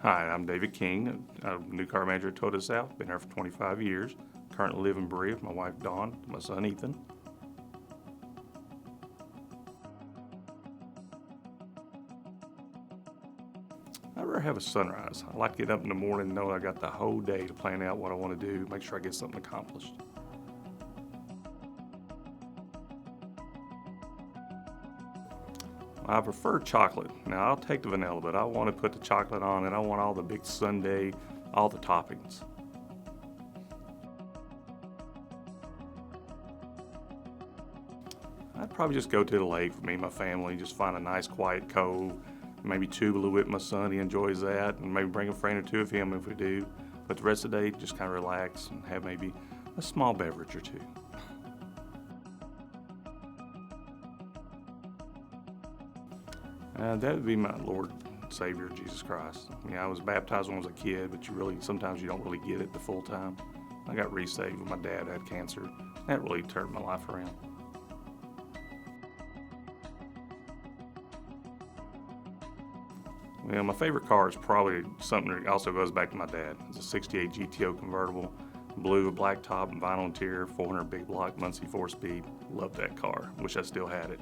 Hi, I'm David King. I'm a new car manager at Toyota South. Been there for 25 years. Currently live in Berea with my wife Dawn, my son Ethan. I'd rather have a sunrise. I like to get up in the morning and know I got the whole day to plan out what I want to do, make sure I get something accomplished. I prefer chocolate. Now I'll take the vanilla, but I want to put the chocolate on and I want all the big sundae, all the toppings. I'd probably just go to the lake for me and my family, just find a nice quiet cove, maybe tubula with my son, he enjoys that, and maybe bring a friend or two of him if we do. But the rest of the day, just kind of relax and have maybe a small beverage or two. That would be my Lord and Savior, Jesus Christ. I mean, I was baptized when I was a kid, but sometimes you don't really get it the full time. I got resaved when my dad had cancer. That really turned my life around. Well, my favorite car is probably something that also goes back to my dad. It's a 68 GTO convertible, blue with black top and vinyl interior, 400 big block, Muncie 4-speed. Love that car. Wish I still had it.